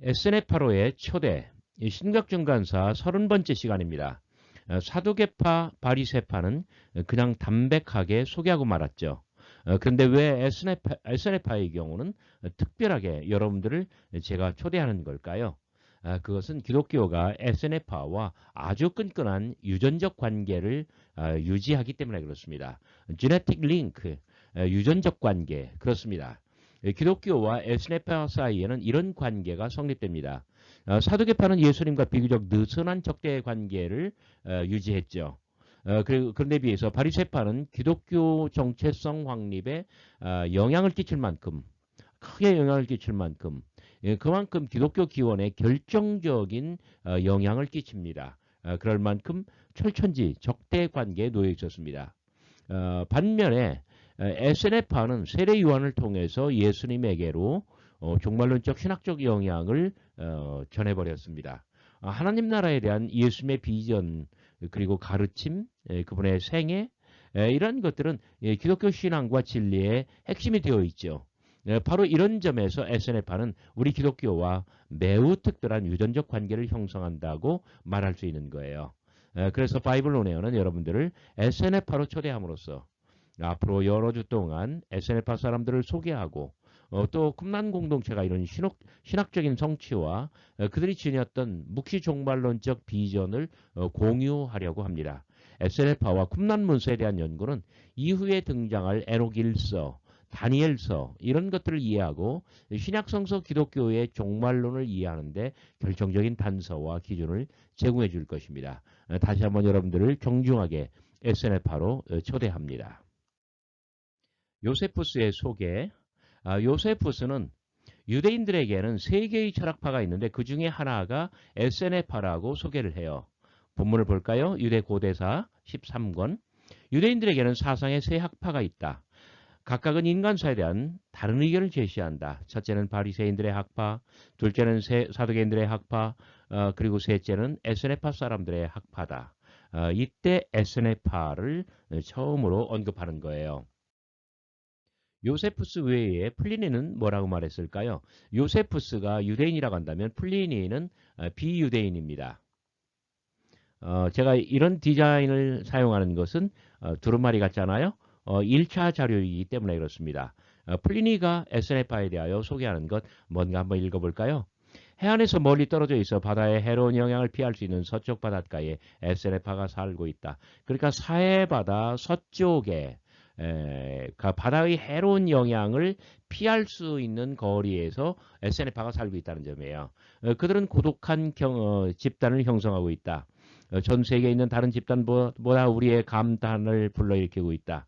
SNF8호의 초대, 신각증간사 30번째 시간입니다. 사두개파, 바리새파는 그냥 담백하게 소개하고 말았죠. 그런데 왜 SNF파의 경우는 특별하게 여러분들을 제가 초대하는 걸까요? 그것은 기독교가 SNF파와 아주 끈끈한 유전적 관계를 유지하기 때문에 그렇습니다. Genetic link, 유전적 관계, 그렇습니다. 기독교와 SNF파 사이에는 이런 관계가 성립됩니다. 사두개파는 예수님과 비교적 느슨한 적대 관계를 유지했죠. 그런데 비해서 바리새파는 기독교 정체성 확립에 영향을 끼칠 만큼, 크게 영향을 끼칠 만큼, 그만큼 기독교 기원에 결정적인 영향을 끼칩니다. 그럴 만큼 철천지 적대 관계에 놓여 있었습니다. 반면에 SNF파는 세례 요한을 통해서 예수님에게로 종말론적 신학적 영향을 전해버렸습니다. 하나님 나라에 대한 예수님의 비전 그리고 가르침, 그분의 생애 이런 것들은 기독교 신앙과 진리의 핵심이 되어 있죠. 바로 이런 점에서 SNF파는 우리 기독교와 매우 특별한 유전적 관계를 형성한다고 말할 수 있는 거예요. 그래서 바이블 온에어는 여러분들을 SNF파로 초대함으로써 앞으로 여러 주 동안 SNF파 사람들을 소개하고 또 쿰난 공동체가 이런 신학적인 성취와 그들이 지녔던 묵시 종말론적 비전을 공유하려고 합니다. SNF파와 쿰난 문서에 대한 연구는 이후에 등장할 에녹 1서, 다니엘서 이런 것들을 이해하고 신약성서 기독교의 종말론을 이해하는데 결정적인 단서와 기준을 제공해 줄 것입니다. 다시 한번 여러분들을 정중하게 SNF파로 초대합니다. 요세푸스의 소개. 요세푸스는 유대인들에게는 세 개의 철학파가 있는데 그 중에 하나가 SNF파라고 소개를 해요. 본문을 볼까요? 유대 고대사 13권. 유대인들에게는 사상의 세 학파가 있다. 각각은 인간사에 대한 다른 의견을 제시한다. 첫째는 바리새인들의 학파, 둘째는 사두개인들의 학파, 그리고 셋째는 SNF파 사람들의 학파다. 이때 SNF파를 처음으로 언급하는 거예요. 요세푸스 외에 플리니는 뭐라고 말했을까요? 요세푸스가 유대인이라고 한다면 플리니는 비유대인입니다. 제가 이런 디자인을 사용하는 것은 두루마리 같잖아요. 1차 자료이기 때문에 그렇습니다. 플리니가 SNF파에 대하여 소개하는 것 뭔가 한번 읽어볼까요? 해안에서 멀리 떨어져 있어 바다의 해로운 영향을 피할 수 있는 서쪽 바닷가에 SNF파가 살고 있다. 그러니까 사해바다 서쪽에 바다의 해로운 영향을 피할 수 있는 거리에서 SNF파가 살고 있다는 점이에요. 그들은 고독한 집단을 형성하고 있다. 전 세계에 있는 다른 집단보다 우리의 감탄을 불러일으키고 있다.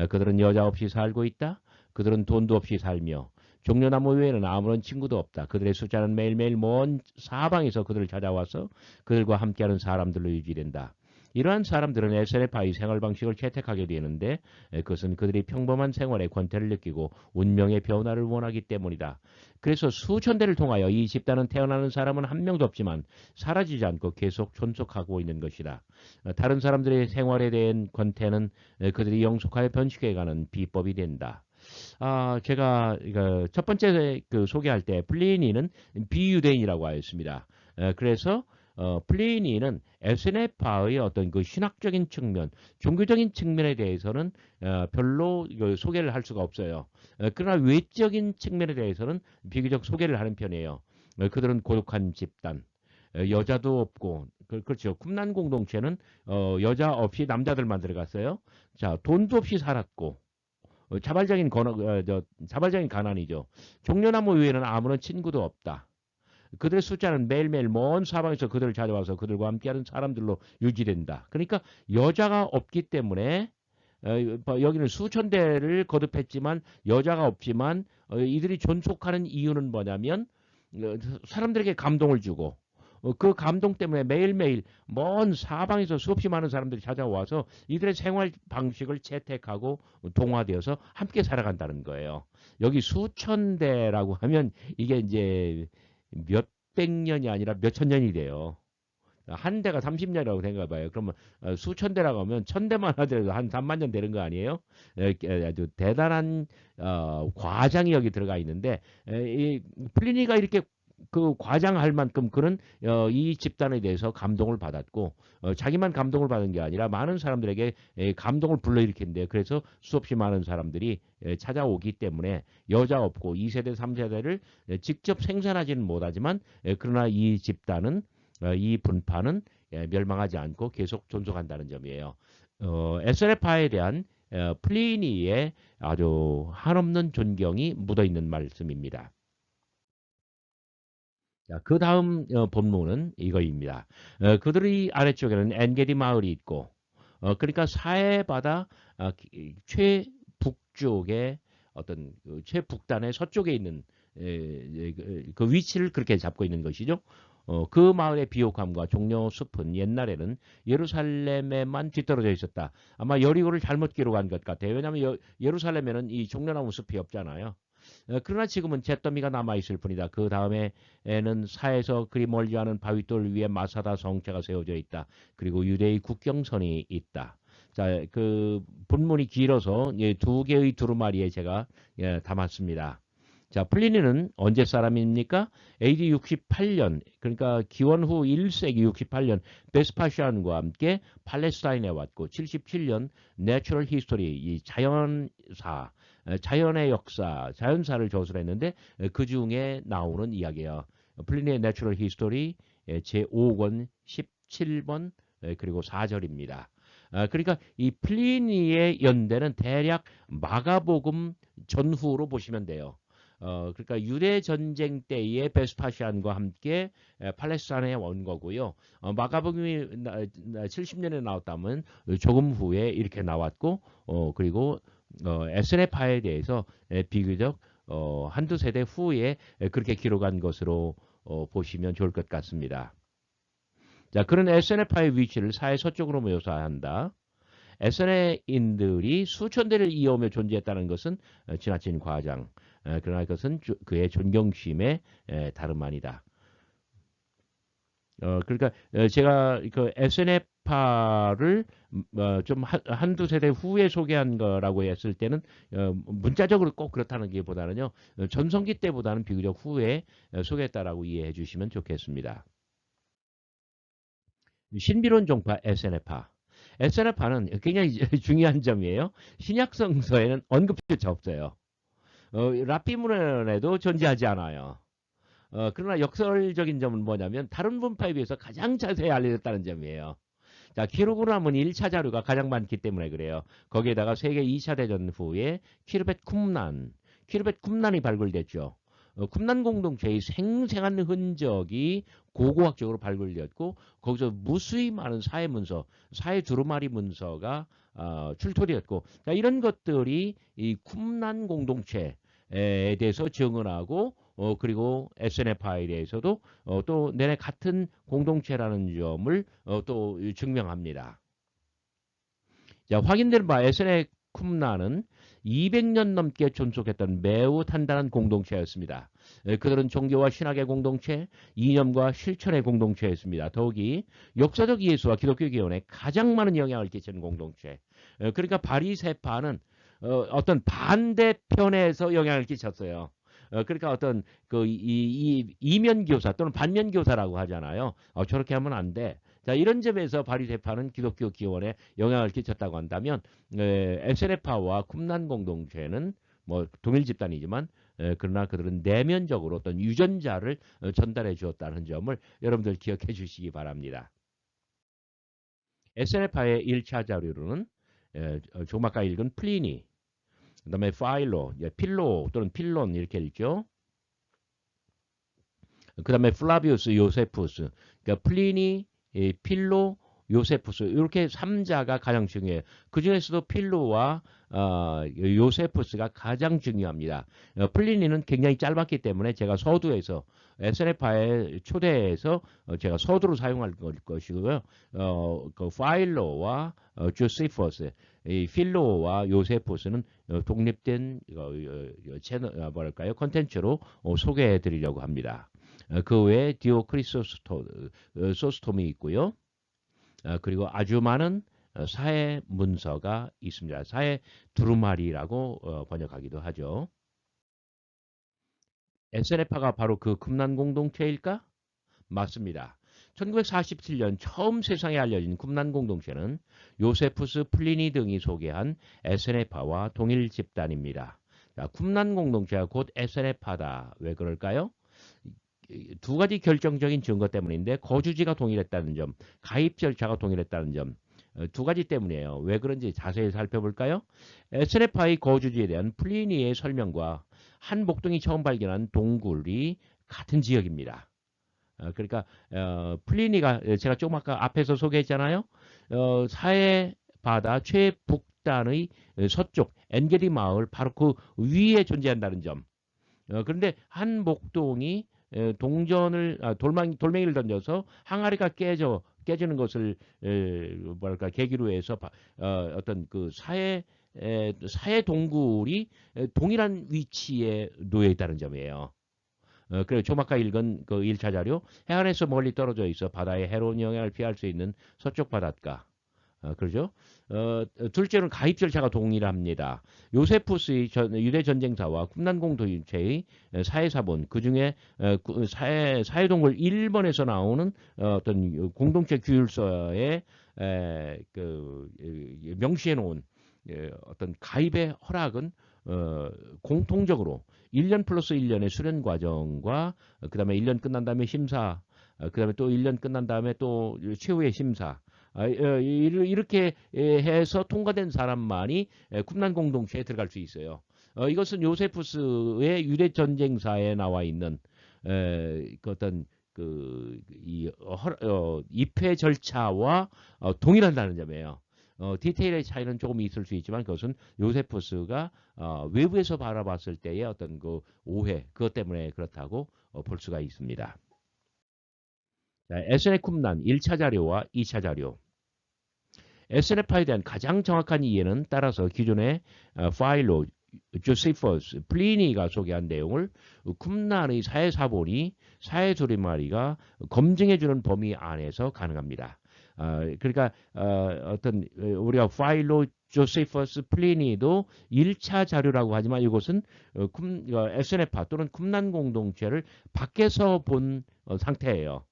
그들은 여자 없이 살고 있다. 그들은 돈도 없이 살며 종려나무 외에는 아무런 친구도 없다. 그들의 숫자는 매일매일 먼 사방에서 그들을 찾아와서 그들과 함께하는 사람들로 유지된다. 이러한 사람들은 SNF파의 생활 방식을 채택하게 되는데 그것은 그들이 평범한 생활의 권태를 느끼고 운명의 변화를 원하기 때문이다. 그래서 수천 대를 통하여 이 집단은 태어나는 사람은 한 명도 없지만 사라지지 않고 계속 존속하고 있는 것이다. 다른 사람들의 생활에 대한 권태는 그들이 영속하여 번식해가는 비법이 된다. 제가 첫 번째 소개할 때 플리니는 비유대인이라고 하였습니다. 그래서 플리니는 SNF파의 어떤 그 신학적인 측면, 종교적인 측면에 대해서는 별로 소개를 할 수가 없어요. 그러나 외적인 측면에 대해서는 비교적 소개를 하는 편이에요. 그들은 고독한 집단, 여자도 없고, 그렇죠. 쿰난 공동체는 여자 없이 남자들만 들어갔어요. 자, 돈도 없이 살았고, 자발적인 가난이죠. 종려나무 위에는 아무런 친구도 없다. 그들의 숫자는 매일매일 먼 사방에서 그들을 찾아와서 그들과 함께하는 사람들로 유지된다. 그러니까 여자가 없기 때문에 여기는 수천 대를 거듭했지만 여자가 없지만 이들이 존속하는 이유는 뭐냐면 사람들에게 감동을 주고 그 감동 때문에 매일매일 먼 사방에서 수없이 많은 사람들이 찾아와서 이들의 생활 방식을 채택하고 동화되어서 함께 살아간다는 거예요. 여기 수천 대라고 하면 이게 이제 몇백 년이 아니라 몇천 년이 돼요. 한 대가 30년이라고 생각해봐요. 그러면 수천 대라고 하면 천 대만 하더라도 한 3만 년 되는 거 아니에요? 아주 대단한 과장이 여기 들어가 있는데 이 플리니가 이렇게 그 과장할 만큼 그런 이 집단에 대해서 감동을 받았고 자기만 감동을 받은 게 아니라 많은 사람들에게 감동을 불러일으킨대요. 그래서 수없이 많은 사람들이 찾아오기 때문에 여자 없고 2세대, 3세대를 직접 생산하지는 못하지만 그러나 이 집단은 이 분파는 멸망하지 않고 계속 존속한다는 점이에요. SNF파에 대한 플리니의 아주 한없는 존경이 묻어있는 말씀입니다. 자, 그 다음 본문은 이거입니다. 그들이 아래쪽에는 엔게디 마을이 있고, 그러니까 사해바다 최북쪽에 어떤 그 최북단의 서쪽에 있는 그 위치를 그렇게 잡고 있는 것이죠. 그 마을의 비옥함과 종려 숲은 옛날에는 예루살렘에만 뒤떨어져 있었다. 아마 여리고를 잘못 기록한 것 같아요. 왜냐하면 예루살렘에는 이 종려나무 숲이 없잖아요. 그러나 지금은 잿더미가 남아있을 뿐이다. 그 다음에는 사에서 그리 멀지 않은 바위돌 위에 마사다 성체가 세워져 있다. 그리고 유대의 국경선이 있다. 자, 그 본문이 길어서 두 개의 두루마리에 제가 담았습니다. 자, 플리니는 언제 사람입니까? AD 68년, 그러니까 기원 후 1세기 68년 베스파시안과 함께 팔레스타인에 왔고 77년 내추럴 히스토리, 이 자연사, 자연의 역사, 자연사를 저술했는데 그 중에 나오는 이야기예요. 플리니의 내추럴 히스토리 제5권 17번 그리고 4절입니다. 그러니까 이 플리니의 연대는 대략 마가복음 전후로 보시면 돼요. 그러니까 유대 전쟁 때의 베스파시안과 함께 팔레스타인에 온 거고요. 마가복음이 70년에 나왔다면 조금 후에 이렇게 나왔고, 그리고 SNF파에 대해서 비교적 한두 세대 후에 그렇게 기록한 것으로 보시면 좋을 것 같습니다. 자, 그런 SNF파의 위치를 사해 서쪽으로 묘사한다. SNF인들이 수천 대를 이어오며 존재했다는 것은 지나친 과장. 그러나 그것은 그의 존경심의 다름 아니다. 그러니까 제가 그 SNF파를 좀 한두 세대 후에 소개한 거라고 했을 때는 문자적으로 꼭 그렇다는 게 보다는요. 전성기 때보다는 비교적 후에 소개했다라고 이해해 주시면 좋겠습니다. 신비론 종파 SNF파. SNF파는 굉장히 중요한 점이에요. 신약 성서에는 언급조차 없어요. 랍비문에도 존재하지 않아요. 그러나 역설적인 점은 뭐냐면 다른 분파에 비해서 가장 자세히 알려졌다는 점이에요. 자, 기록으로 하면 1차 자료가 가장 많기 때문에 그래요. 거기에다가 세계 2차 대전 후에 키르벳 쿰난이 발굴됐죠. 쿰난 공동체의 생생한 흔적이 고고학적으로 발굴되었고 거기서 무수히 많은 사회 문서, 사회 두루마리 문서가 출토되었고 자, 이런 것들이 이 쿰난 공동체에 대해서 증언하고 그리고 SNF파에 대해서도 또 내내 같은 공동체라는 점을 또 증명합니다. 자, 확인된 바 SNF 쿰나는 200년 넘게 존속했던 매우 단단한 공동체였습니다. 그들은 종교와 신학의 공동체, 이념과 실천의 공동체였습니다. 더욱이 역사적 예수와 기독교 기원에 가장 많은 영향을 끼치는 공동체. 그러니까 바리새파는 어떤 반대편에서 영향을 끼쳤어요. 그러니까 어떤 그 이면교사 또는 반면교사라고 하잖아요. 저렇게 하면 안 돼. 자, 이런 점에서 바리새파는 기독교 기원에 영향을 끼쳤다고 한다면 SNF파와 쿰난 공동체는 뭐 동일 집단이지만 그러나 그들은 내면적으로 어떤 유전자를 전달해 주었다는 점을 여러분들 기억해 주시기 바랍니다. SNF파의 1차 자료로는 조금 아까 읽은 플리니, 그 다음에 파일로, 필로 또는 필론 이렇게 읽죠. 그 다음에 플라비우스, 요세푸스, 그러니까 플리니, 필로, 요세푸스 이렇게 3자가 가장 중요해요. 그 중에서도 필로와 요세푸스가 가장 중요합니다. 플리니는 굉장히 짧았기 때문에 제가 서두에서 SNF파에 초대해서 제가 서두로 사용할 것이고요. 그 파일로와 조세퍼스, 이 필로와 요세푸스는 독립된 채널 뭐랄까요 컨텐츠로 소개해 드리려고 합니다. 그 외에 디오크리소스톰이 있고요. 그리고 아주 많은 사회 문서가 있습니다. 사회 두루마리라고 번역하기도 하죠. SNF가 바로 그 쿰란 공동체일까? 맞습니다. 1947년 처음 세상에 알려진 쿰란 공동체는 요세푸스 플리니 등이 소개한 SNF와 동일 집단입니다. 자, 쿰란 공동체가 곧 SNF다. 왜 그럴까요? 두 가지 결정적인 증거 때문인데 거주지가 동일했다는 점, 가입 절차가 동일했다는 점, 두 가지 때문이에요. 왜 그런지 자세히 살펴볼까요? SNF의 거주지에 대한 플리니의 설명과 한 목동이 처음 발견한 동굴이 같은 지역입니다. 그러니까 플리니가 제가 조금 아까 앞에서 소개했잖아요. 사해 바다 최북단의 서쪽 엔게리 마을 바로 그 위에 존재한다는 점. 그런데 한 목동이 동전을 돌멩이를 던져서 항아리가 깨지는 것을 뭐랄까 계기로 해서 어떤 그 사해 동굴이 동일한 위치에 놓여 있다는 점이에요. 그리고 좀 아까 읽은 그 1차 자료, 해안에서 멀리 떨어져 있어 바다의 해로운 영향을 피할 수 있는 서쪽 바닷가. 그러죠? 둘째로는 가입 절차가 동일합니다. 요세푸스의 유대 전쟁사와 쿰란 공동체의 사회사본, 그 중에 사회동굴 1번에서 나오는 어떤 공동체 규율서에 명시해 놓은 어떤 가입의 허락은 공통적으로 1년 플러스 1년의 수련 과정과 그다음에 1년 끝난 다음에 심사, 그다음에 또 1년 끝난 다음에 또 최후의 심사, 이렇게 해서 통과된 사람만이 쿰란 공동체에 들어갈 수 있어요. 이것은 요세푸스의 유대 전쟁사에 나와 있는 그 어떤 입회 절차와 동일한다는 점이에요. 디테일의 차이는 조금 있을 수 있지만 그것은 요세푸스가 외부에서 바라봤을 때의 어떤 그 오해, 그것 때문에 그렇다고 볼 수가 있습니다. SNF 쿰란 1차 자료와 2차 자료. SNF에 대한 가장 정확한 이해는 따라서 기존의 파일로, 조시퍼스, 플리니가 소개한 내용을 쿰란의 사회사본이 사회 두루마리가 검증해주는 범위 안에서 가능합니다. 그러니까 어떤 우리가 파일로, 조세퍼스, 플리니도 1차 자료라고 하지만 이것은 SNF 또는 쿰란 공동체를 밖에서 본 상태예요.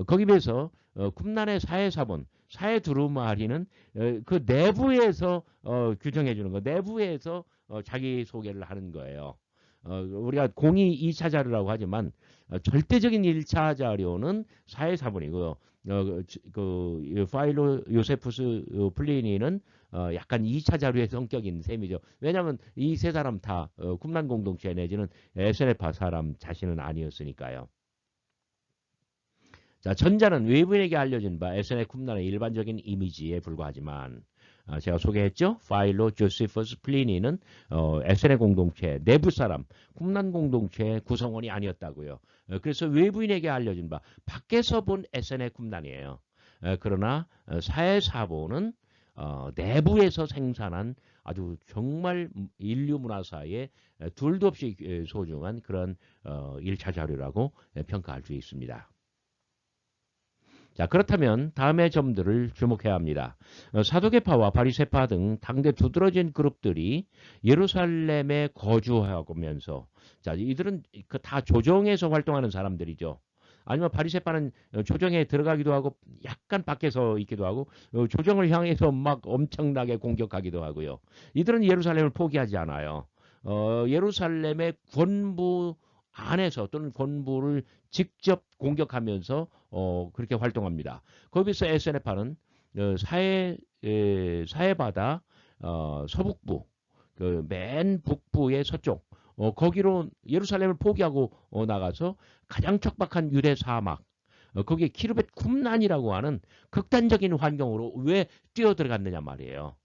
거기에 비해서 쿰란의 사회사본, 사회 두루마리는 그 내부에서 규정해 주는 거, 내부에서 자기 소개를 하는 거예요. 우리가 공이 2차 자료라고 하지만 절대적인 1차 자료는 사회사본이고요. 파일로 요세푸스 플리니는 약간 2차 자료의 성격인 셈이죠. 왜냐하면 이 세 사람 다 쿰란 공동체 내지는 SNF 사람 자신은 아니었으니까요. 자, 전자는 외부인에게 알려진 바 SNF 쿰란의 일반적인 이미지에 불과하지만 제가 소개했죠. 파일로, 조시퍼스, 플리니는 SNF 공동체 내부 사람, 쿰란 공동체 구성원이 아니었다고요. 그래서 외부인에게 알려진 바 밖에서 본 SNF 쿰란이에요. 그러나 사회사본은 내부에서 생산한 아주 정말 인류 문화사에 둘도 없이 소중한 그런 1차 자료라고 평가할 수 있습니다. 자, 그렇다면 다음의 점들을 주목해야 합니다. 사두개파와 바리새파 등 당대 두드러진 그룹들이 예루살렘에 거주하면서, 자, 이들은 다 조정에서 활동하는 사람들이죠. 아니면 바리새파는 조정에 들어가기도 하고 약간 밖에서 있기도 하고 조정을 향해서 막 엄청나게 공격하기도 하고요. 이들은 예루살렘을 포기하지 않아요. 예루살렘의 권부 안에서 또는 권부를 직접 공격하면서 그렇게 활동합니다. 거기서 SNF는 사해바다 서북부, 그 맨 북부의 서쪽, 거기로 예루살렘을 포기하고 나가서 가장 척박한 유대 사막, 거기에 키르벳 쿰란이라고 하는 극단적인 환경으로 왜 뛰어들어갔느냐 말이에요.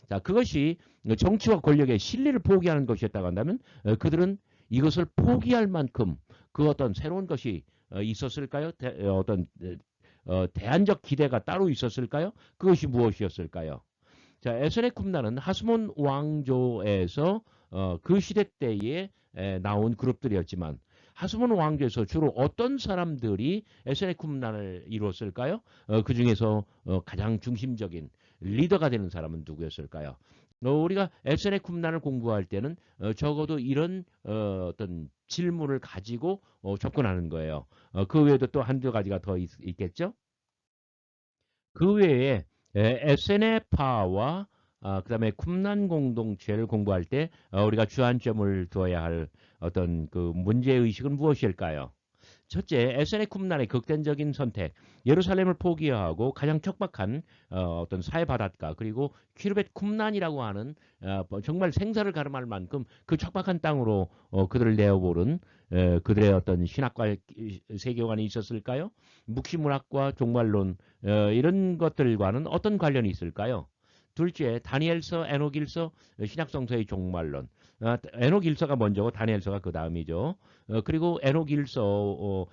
자, 그것이 정치와 권력의 실리를 포기하는 것이었다고 한다면 그들은 이것을 포기할 만큼 그 어떤 새로운 것이 있었을까요? 어떤 대안적 기대가 따로 있었을까요? 그것이 무엇이었을까요? 자, 에스네 쿰란은 하스몬 왕조에서 그 시대 때에 나온 그룹들이었지만 하스몬 왕조에서 주로 어떤 사람들이 에스네 쿰란을 이루었을까요? 그 중에서 가장 중심적인 리더가 되는 사람은 누구였을까요? 우리가 에스네 쿰란을 공부할 때는 적어도 이런 어떤 질문을 가지고 접근하는 거예요. 그 외에도 또 한두 가지가 더 있겠죠? 그 외에 SNF파와 그다음에 쿰란 공동체를 공부할 때 우리가 주안점을 두어야 할 어떤 그 문제의식은 무엇일까요? 첫째, 에스엔의 쿰란의 극단적인 선택, 예루살렘을 포기하고 가장 척박한 어떤 사회 바닷가 그리고 키르벳 쿰란이라고 하는 정말 생사를 가름할 만큼 그 척박한 땅으로 그들을 내어보는 그들의 어떤 신학과 세계관이 있었을까요? 묵시문학과 종말론 이런 것들과는 어떤 관련이 있을까요? 둘째, 다니엘서, 에녹일서, 신약성서의 종말론. 에녹일서가 먼저고 다니엘서가 그 다음이죠. 그리고 에녹일서를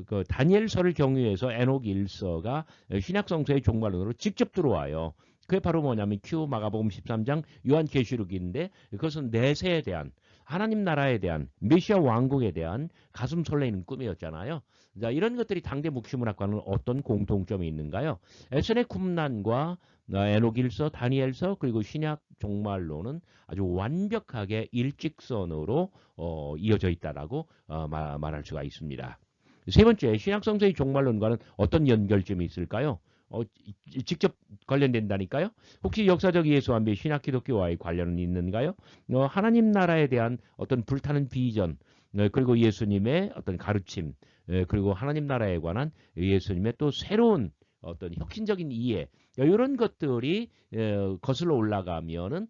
그 다니엘서를 경유해서 에녹일서가 신약성서의 종말론으로 직접 들어와요. 그게 바로 뭐냐면 마가복음 13장 요한계시록인데 그것은 내세에 대한 하나님 나라에 대한 메시아 왕국에 대한 가슴 설레이는 꿈이었잖아요. 자, 이런 것들이 당대 묵시문학과는 어떤 공통점이 있는가요? 에스네 쿰란과 에녹일서, 다니엘서 그리고 신약 종말론은 아주 완벽하게 일직선으로 이어져 있다라고 말할 수가 있습니다. 세 번째, 신약성서의 종말론과는 어떤 연결점이 있을까요? 직접 관련된다니까요? 혹시 역사적 예수와 신약 기독교와의 관련은 있는가요? 하나님 나라에 대한 어떤 불타는 비전, 그리고 예수님의 어떤 가르침, 그리고 하나님 나라에 관한 예수님의 또 새로운 어떤 혁신적인 이해, 이런 것들이 거슬러 올라가면은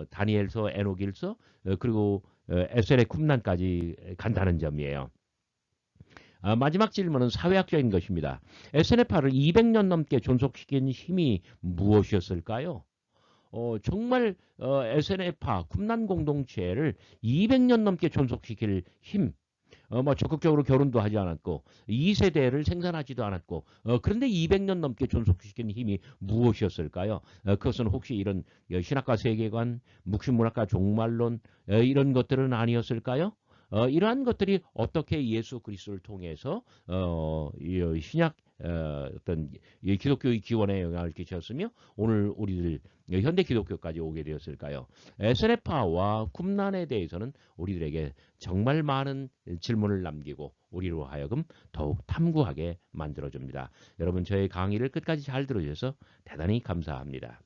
다니엘서, 에녹일서, 그리고 에스겔의 쿰란까지 간다는 점이에요. 마지막 질문은 사회학적인 것입니다. SNF를 200년 넘게 존속시킨 힘이 무엇이었을까요? 정말 SNF파 쿰란 공동체를 200년 넘게 존속시킬 힘, 뭐 적극적으로 결혼도 하지 않았고 2세대를 생산하지도 않았고 그런데 200년 넘게 존속시킨 힘이 무엇이었을까요? 그것은 혹시 이런 신학과 세계관, 묵신문학과 종말론 이런 것들은 아니었을까요? 이러한 것들이 어떻게 예수 그리스도를 통해서 이 신약 어떤 기독교의 기원에 영향을 끼쳤으며 오늘 우리들 현대 기독교까지 오게 되었을까요? 에스네파와 쿰란에 대해서는 우리들에게 정말 많은 질문을 남기고 우리로 하여금 더욱 탐구하게 만들어줍니다. 여러분 저의 강의를 끝까지 잘 들어주셔서 대단히 감사합니다.